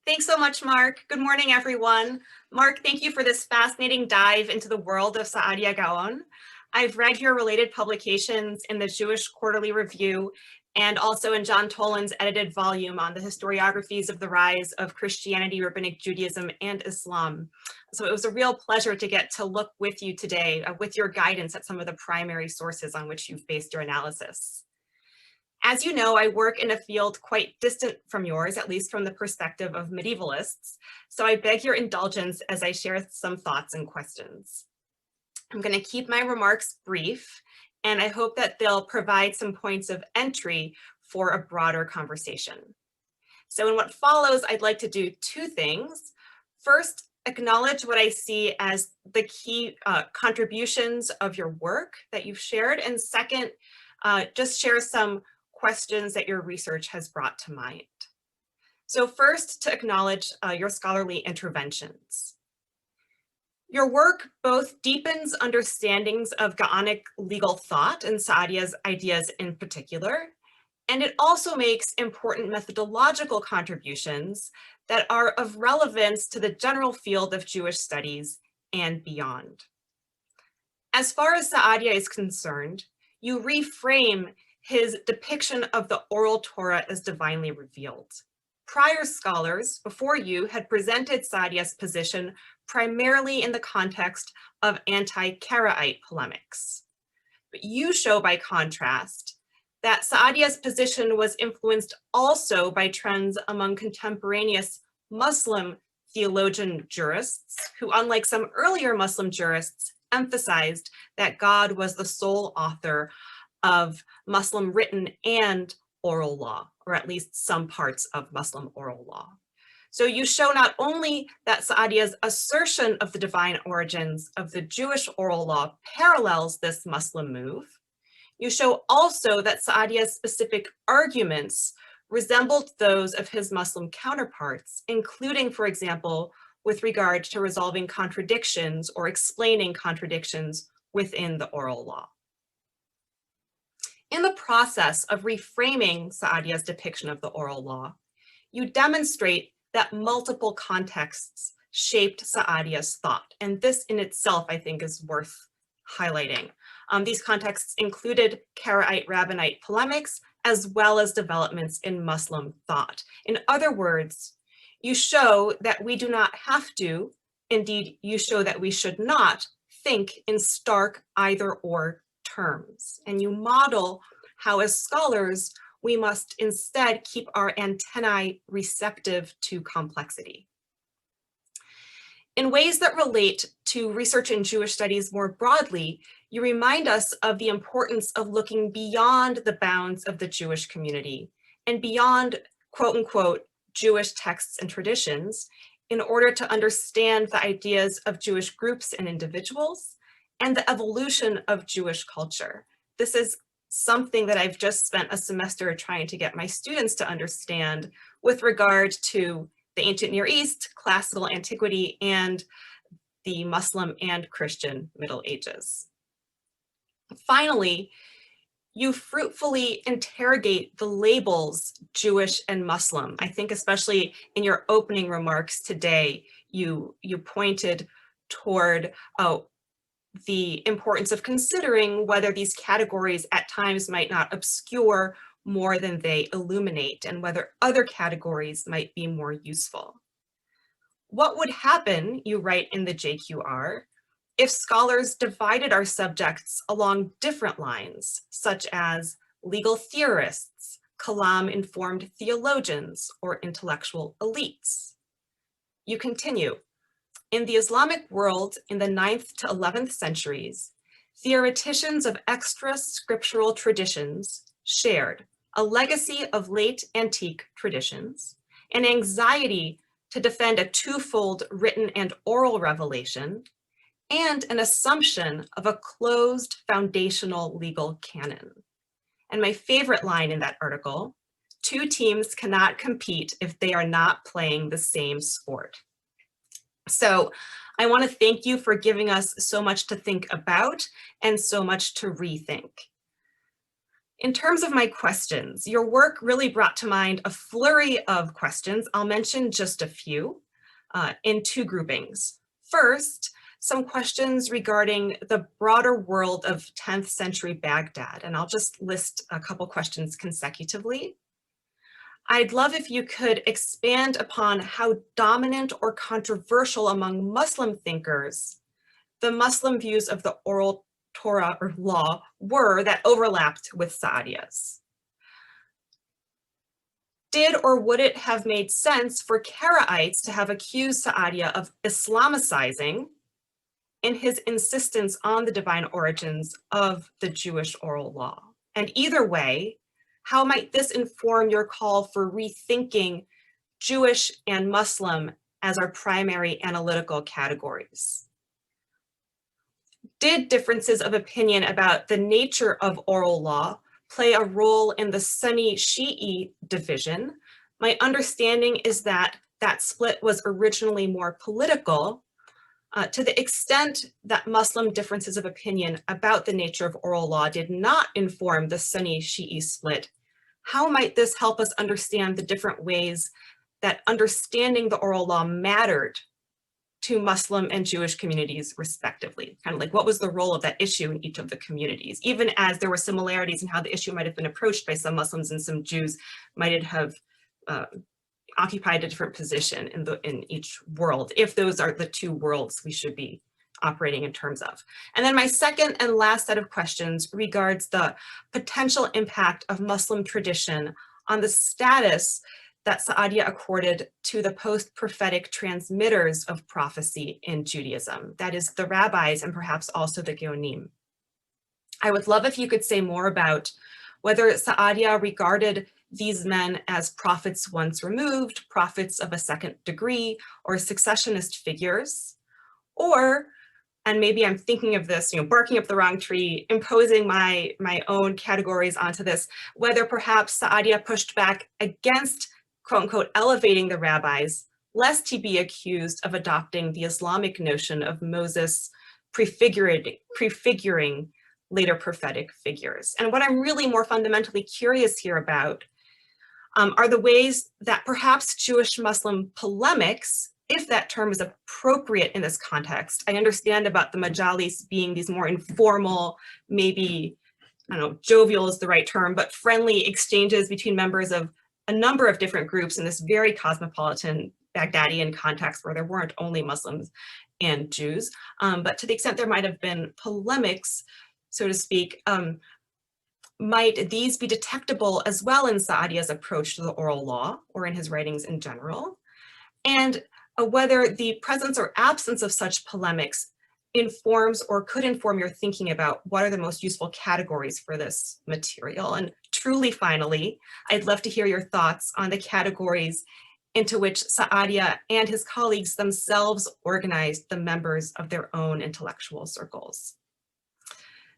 Thanks so much, Marc. Good morning, everyone. Marc, thank you for this fascinating dive into the world of Saadia Gaon. I've read your related publications in the Jewish Quarterly Review and also in John Toland's edited volume on the historiographies of the rise of Christianity, Rabbinic Judaism, and Islam. So it was a real pleasure to get to look with you today with your guidance at some of the primary sources on which you've based your analysis. As you know, I work in a field quite distant from yours, at least from the perspective of medievalists. So I beg your indulgence as I share some thoughts and questions. I'm going to keep my remarks brief, and I hope that they'll provide some points of entry for a broader conversation. So in what follows, I'd like to do 2 things. First, acknowledge what I see as the key contributions of your work that you've shared. And second, just share some questions that your research has brought to mind. So first, to acknowledge your scholarly interventions. Your work both deepens understandings of Gaonic legal thought and Saadia's ideas in particular, and it also makes important methodological contributions that are of relevance to the general field of Jewish studies and beyond. As far as Saadia is concerned, you reframe his depiction of the oral Torah as divinely revealed. Prior scholars before you had presented Saadia's position primarily in the context of anti-Karaite polemics. But you show, by contrast, that Saadia's position was influenced also by trends among contemporaneous Muslim theologian-jurists, who, unlike some earlier Muslim jurists, emphasized that God was the sole author of Muslim written and oral law, or at least some parts of Muslim oral law. So you show not only that Saadia's assertion of the divine origins of the Jewish oral law parallels this Muslim move, you show also that Saadia's specific arguments resembled those of his Muslim counterparts, including, for example, with regard to resolving contradictions or explaining contradictions within the oral law. In the process of reframing Saadia's depiction of the oral law, you demonstrate that multiple contexts shaped Saadia's thought, and this in itself, I think, is worth highlighting. These contexts included Karaite rabbinite polemics, as well as developments in Muslim thought. In other words, you show that we do not have to, indeed, you show that we should not think in stark either-or terms. And you model how, as scholars, we must instead keep our antennae receptive to complexity. In ways that relate to research in Jewish studies more broadly, you remind us of the importance of looking beyond the bounds of the Jewish community and beyond, quote unquote, Jewish texts and traditions in order to understand the ideas of Jewish groups and individuals and the evolution of Jewish culture. This is something that I've just spent a semester trying to get my students to understand with regard to the ancient Near East, classical antiquity, and the Muslim and Christian Middle Ages. Finally, you fruitfully interrogate the labels Jewish and Muslim. I think especially in your opening remarks today, you pointed toward the importance of considering whether these categories at times might not obscure more than they illuminate, and whether other categories might be more useful. What would happen, you write in the JQR, if scholars divided our subjects along different lines, such as legal theorists, kalam-informed theologians, or intellectual elites? You continue, in the Islamic world in the 9th to 11th centuries, theoreticians of extra scriptural traditions shared a legacy of late antique traditions, an anxiety to defend a twofold written and oral revelation, and an assumption of a closed foundational legal canon. And my favorite line in that article, two teams cannot compete if they are not playing the same sport. So I want to thank you for giving us so much to think about and so much to rethink. In terms of my questions, your work really brought to mind a flurry of questions. I'll mention just a few in two groupings. First, some questions regarding the broader world of 10th century Baghdad, and I'll just list a couple questions consecutively. I'd love if you could expand upon how dominant or controversial among Muslim thinkers the Muslim views of the oral Torah or law were that overlapped with Saadia's. Did or would it have made sense for Karaites to have accused Saadia of Islamicizing in his insistence on the divine origins of the Jewish oral law? And either way, how might this inform your call for rethinking Jewish and Muslim as our primary analytical categories? Did differences of opinion about the nature of oral law play a role in the Sunni Shi'i division. My understanding is that that split was originally more political. To the extent that Muslim differences of opinion about the nature of oral law did not inform the Sunni Shi'i split, how might this help us understand the different ways that understanding the oral law mattered to Muslim and Jewish communities respectively? Kind of like, what was the role of that issue in each of the communities, even as there were similarities in how the issue might have been approached by some Muslims and some Jews might it have occupied a different position in each world, if those are the two worlds we should be operating in terms of. And then my second and last set of questions regards the potential impact of Muslim tradition on the status that Sa'adiyya accorded to the post-prophetic transmitters of prophecy in Judaism, that is the rabbis and perhaps also the Geonim. I would love if you could say more about whether Sa'adiyya regarded these men as prophets once removed, prophets of a second degree, or successionist figures, or, and maybe I'm thinking of this, barking up the wrong tree, imposing my own categories onto this, whether perhaps Sa'adiyya pushed back against, quote unquote, elevating the rabbis, lest he be accused of adopting the Islamic notion of Moses prefiguring later prophetic figures. And what I'm really more fundamentally curious here about are the ways that perhaps Jewish-Muslim polemics, if that term is appropriate in this context. I understand about the majalis being these more informal, maybe, I don't know, jovial is the right term, but friendly exchanges between members of a number of different groups in this very cosmopolitan Baghdadian context where there weren't only Muslims and Jews. But to the extent there might have been polemics, so to speak, might these be detectable as well in Sa'adiyya's approach to the oral law or in his writings in general? And whether the presence or absence of such polemics informs or could inform your thinking about what are the most useful categories for this material. And truly, finally, I'd love to hear your thoughts on the categories into which Sa'adiyya and his colleagues themselves organized the members of their own intellectual circles.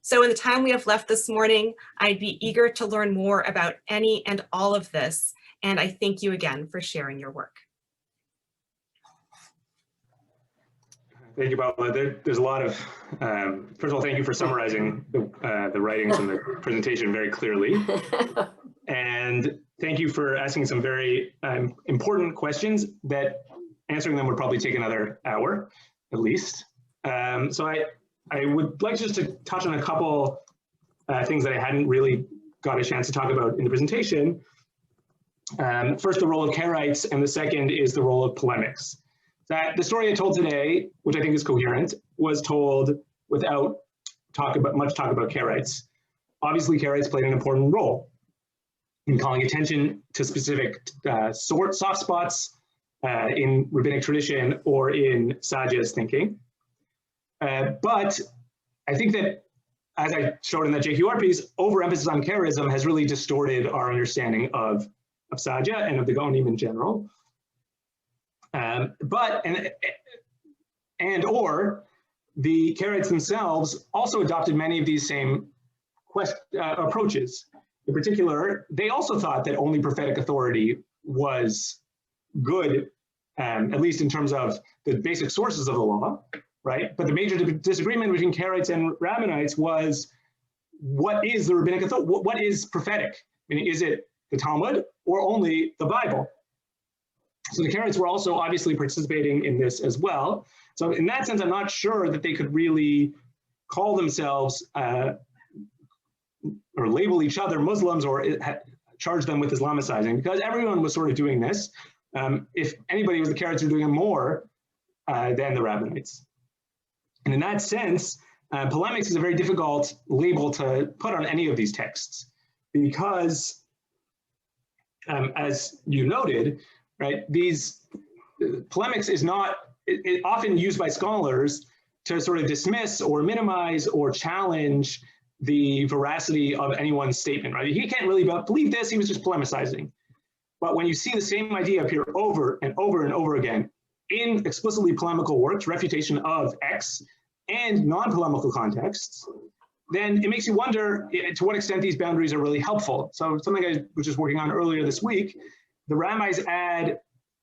So in the time we have left this morning, I'd be eager to learn more about any and all of this. And I thank you again for sharing your work. Thank you, Paola. There's a lot of, first of all, thank you for summarizing the writings and the presentation very clearly. And thank you for asking some very important questions that answering them would probably take another hour, at least. So I would like just to touch on a couple things that I hadn't really got a chance to talk about in the presentation. First, the role of Karaites, and the second is the role of polemics. That the story I told today, which I think is coherent, was told without much talk about Karaites. Obviously, Karaites played an important role in calling attention to specific soft spots in rabbinic tradition or in Sa'adiyya's thinking. But I think that, as I showed in that JQR piece, overemphasis on Karaism has really distorted our understanding of Sa'adiyya and of the Gaonim in general. Or the Karaites themselves also adopted many of these same approaches. In particular, they also thought that only prophetic authority was good, at least in terms of the basic sources of the law, right? But the major disagreement between Karaites and Rabbinites was, what is the rabbinic authority? What is prophetic? Meaning, is it the Talmud or only the Bible? So the Karaites were also obviously participating in this as well. So in that sense, I'm not sure that they could really call themselves or label each other Muslims or charge them with Islamicizing, because everyone was sort of doing this. If anybody was the Karaites, were doing it more than the Rabbinites. And in that sense, polemics is a very difficult label to put on any of these texts, because as you noted, right, these polemics is not often used by scholars to sort of dismiss or minimize or challenge the veracity of anyone's statement, right? He can't really believe this, he was just polemicizing. But when you see the same idea appear over and over and over again in explicitly polemical works, refutation of X, and non-polemical contexts, then it makes you wonder to what extent these boundaries are really helpful. So something I was just working on earlier this week, the rabbis add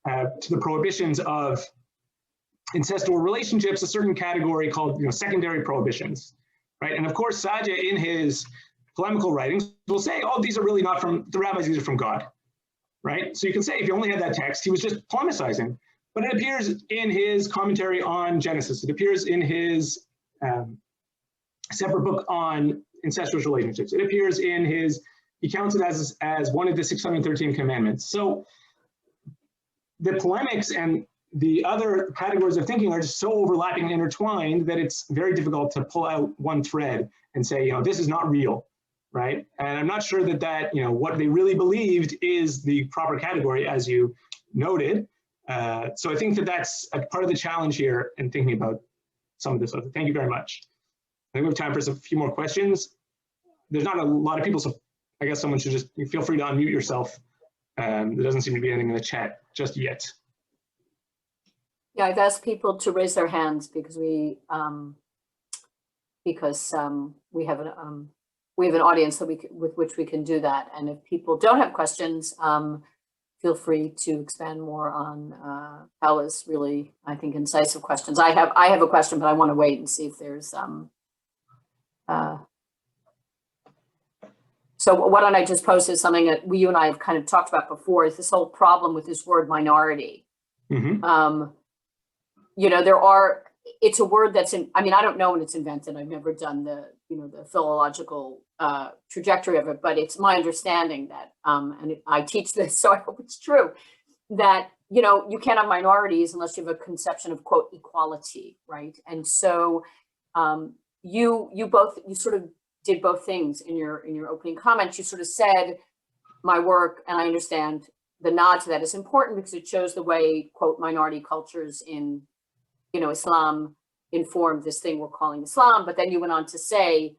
to the prohibitions of incestual relationships a certain category called secondary prohibitions, right? And of course, Saadia in his polemical writings will say, oh, these are really not from the rabbis, these are from God, right? So you can say if you only had that text, he was just polemicizing. But it appears in his commentary on Genesis. It appears in his separate book on incestuous relationships. It appears in his, he counts it as one of the 613 commandments. So the polemics and the other categories of thinking are just so overlapping and intertwined that it's very difficult to pull out one thread and say, this is not real, right? And I'm not sure that what they really believed is the proper category, as you noted. So I think that's a part of the challenge here in thinking about some of this. So thank you very much. I think we have time for a few more questions. There's not a lot of people, so I guess someone should just feel free to unmute yourself. There doesn't seem to be anything in the chat just yet. Yeah, I've asked people to raise their hands because we have an audience that with which we can do that. And if people don't have questions, feel free to expand more on Paola's really, I think, incisive questions. I have a question, but I want to wait and see if there's so why don't I just post as something that you and I have kind of talked about before, is this whole problem with this word minority. Mm-hmm. It's a word that's I don't know when it's invented. I've never done the philological trajectory of it, but it's my understanding that, and I teach this, so I hope it's true, that, you can't have minorities unless you have a conception of, quote, equality, right? And so you sort of did both things in your opening comments. You sort of said my work, and I understand the nod to that is important because it shows the way, quote, minority cultures in Islam informed this thing we're calling Islam. But then you went on to say,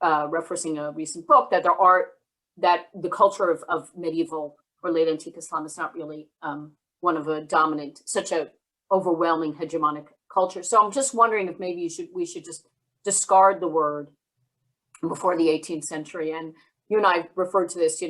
referencing a recent book, that the culture of medieval or late antique Islam is not really one of a dominant, such a overwhelming hegemonic culture. So I'm just wondering if maybe we should just discard the word before the 18th century. And you and I referred to this,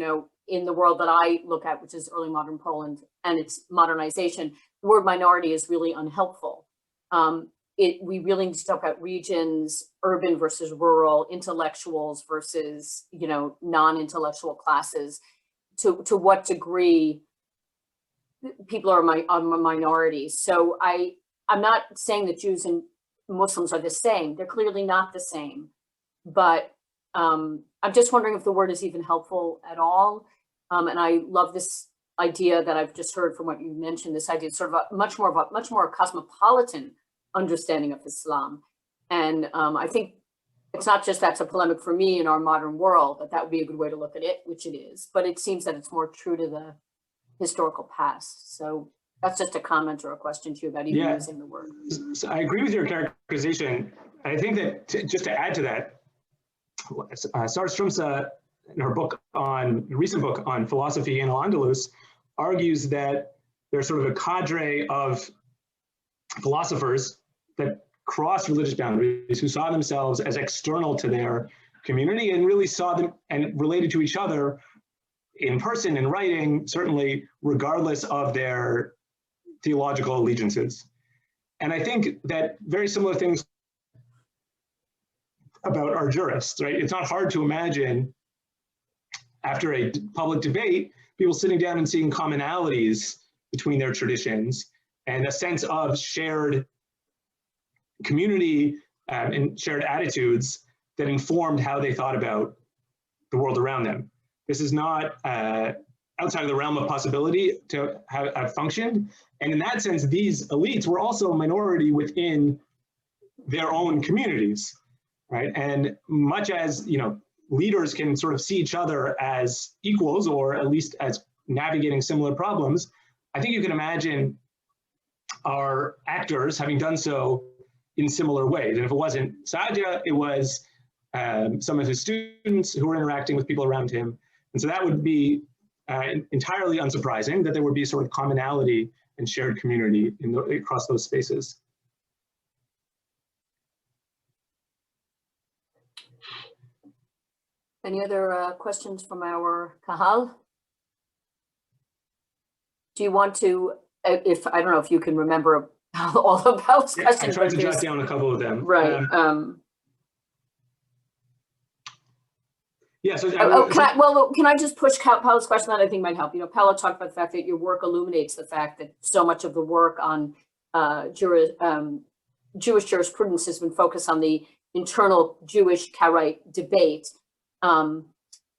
in the world that I look at, which is early modern Poland and its modernization. The word minority is really unhelpful. We really need to talk about regions, urban versus rural, intellectuals versus, non-intellectual classes. To what degree people are a minority. So I'm not saying that Jews and Muslims are the same. They're clearly not the same. But I'm just wondering if the word is even helpful at all. And I love this idea that I've just heard from what you mentioned, this idea of sort of a much more cosmopolitan understanding of Islam. And I think it's not just that's a polemic for me in our modern world, that would be a good way to look at it, which it is, but it seems that it's more true to the historical past. So that's just a comment or a question to you about even using the word. So I agree with your characterization. I think that just to add to that, Sarah Strumsa, in her recent book on philosophy in Al-Andalus, argues that there's sort of a cadre of philosophers that crossed religious boundaries, who saw themselves as external to their community and really saw them and related to each other in person and writing, certainly regardless of their theological allegiances. And I think that very similar things about our jurists, right? It's not hard to imagine after a public debate, people sitting down and seeing commonalities between their traditions and a sense of shared community and shared attitudes that informed how they thought about the world around them. This is not outside of the realm of possibility to have functioned. And in that sense, these elites were also a minority within their own communities, right? And much as, leaders can sort of see each other as equals, or at least as navigating similar problems, I think you can imagine our actors having done so in similar ways. And if it wasn't Saadia, it was some of his students who were interacting with people around him. And so that would be entirely unsurprising that there would be sort of commonality and shared community across those spaces. Any other questions from our Kahal? Do you want to, if, I don't know if you can remember all of Paola's questions. I tried to jot down a couple of them. Right. Yeah, so can I just push Paola's question that I think might help? You know, Paola talked about the fact that your work illuminates the fact that so much of the work on Jewish jurisprudence has been focused on the internal Jewish Karaite debate.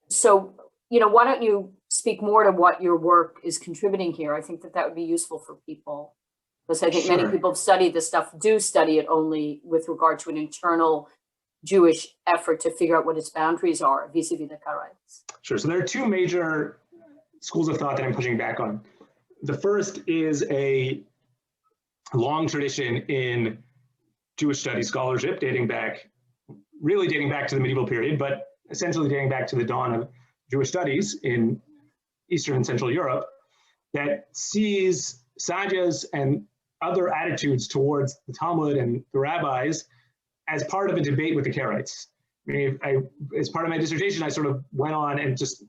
So, you know, why don't you speak more to what your work is contributing here? I think that that would be useful for people, because I think many people have studied this stuff, do study it only with regard to an internal Jewish effort to figure out what its boundaries are vis-a-vis the Karaites. Sure. So there are two major schools of thought that I'm pushing back on. The first is a long tradition in Jewish studies scholarship dating back to the medieval period, but essentially dating back to the dawn of Jewish studies in Eastern and Central Europe, that sees sages and other attitudes towards the Talmud and the rabbis as part of a debate with the Karaites. I mean, as part of my dissertation, I sort of went on and just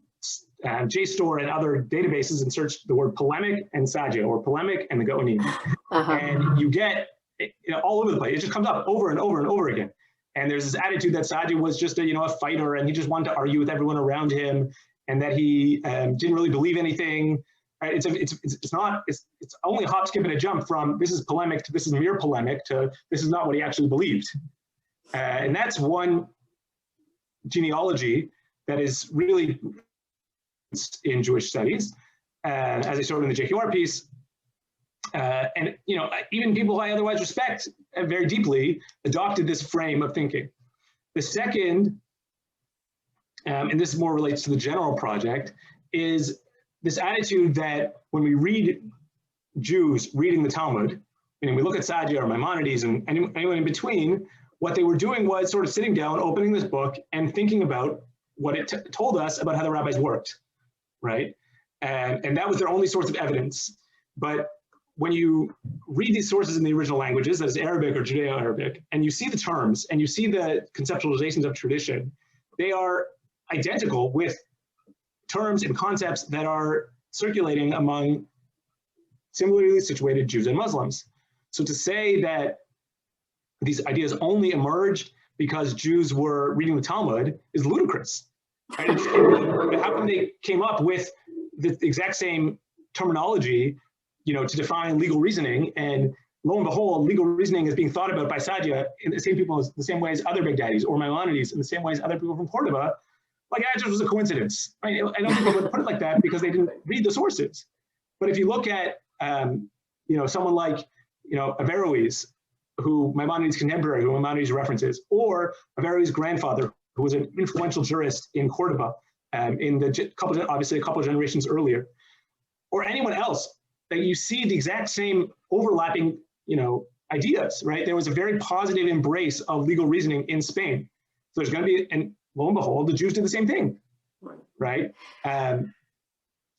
JSTOR and other databases and searched the word polemic and Sadia, or polemic and the Gaonim. And you get all over the place. It just comes up over and over and over again. And there's this attitude that Sadia was just a fighter, and he just wanted to argue with everyone around him, and that he didn't really believe anything. Right? It's only a hop, skip, and a jump from this is polemic to this is mere polemic to this is not what he actually believed. And that's one genealogy that is really in Jewish studies, as I showed in the JQR piece. And even people who I otherwise respect very deeply adopted this frame of thinking. The second, and this more relates to the general project, is this attitude that when we read Jews reading the Talmud, and we look at Sadia or Maimonides and anyone in between, what they were doing was sort of sitting down, opening this book, and thinking about what it told us about how the rabbis worked, right? And that was their only source of evidence. But when you read these sources in the original languages, that is Arabic or Judeo-Arabic, and you see the terms and you see the conceptualizations of tradition, they are identical with terms and concepts that are circulating among similarly situated Jews and Muslims. So to say that these ideas only emerged because Jews were reading the Talmud is ludicrous. Right? How come they came up with the exact same terminology, to define legal reasoning, and lo and behold, legal reasoning is being thought about by Sadia in the same way as other big daddies, or Maimonides in the same way as other people from Cordoba? Like, that just was a coincidence. Right? I don't think they would put it like that because they didn't read the sources. But if you look at, someone like, Averroes, who Maimonides' contemporary, who Maimonides references, or Averroes' grandfather, who was an influential jurist in Cordoba, obviously a couple of generations earlier, or anyone else, that you see the exact same overlapping, ideas, right? There was a very positive embrace of legal reasoning in Spain. So there's going to be, and lo and behold, the Jews did the same thing, right?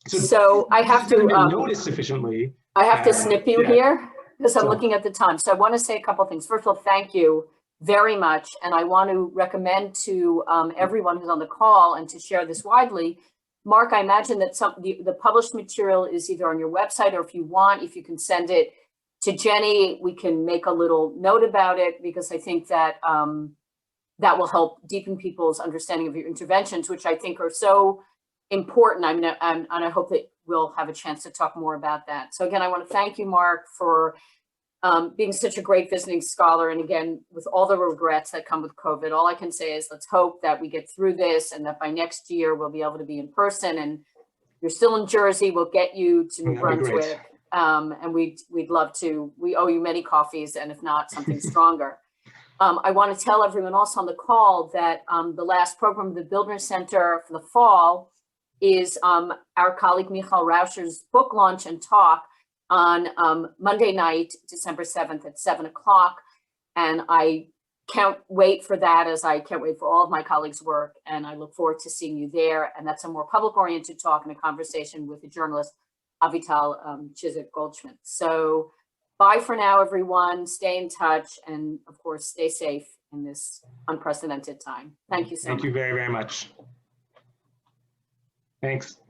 So I have to notice sufficiently. I have to snip you here because I'm looking at the time. So I want to say a couple of things. First of all, thank you very much, and I want to recommend to everyone who's on the call and to share this widely. Marc, I imagine that the published material is either on your website, or if you can send it to Jenny, we can make a little note about it, because I think that that will help deepen people's understanding of your interventions, which I think are so important. I mean, and I hope that we'll have a chance to talk more about that. So again, I want to thank you, Marc, for being such a great visiting scholar. And again, with all the regrets that come with COVID, all I can say is let's hope that we get through this and that by next year we'll be able to be in person. And you're still in Jersey, we'll get you to New Brunswick. And we'd love to. We owe you many coffees, and if not, something stronger. I want to tell everyone also on the call that the last program of the Bildner Center for the fall is our colleague Michal Rauscher's book launch and talk on Monday night, December 7th at 7 o'clock. And I can't wait for that, as I can't wait for all of my colleagues' work. And I look forward to seeing you there. And that's a more public-oriented talk and a conversation with the journalist Avital Chiswick-Goldschmidt. So bye for now, everyone. Stay in touch. And of course, stay safe in this unprecedented time. Thank you so much. Thank you very, very much. Thanks.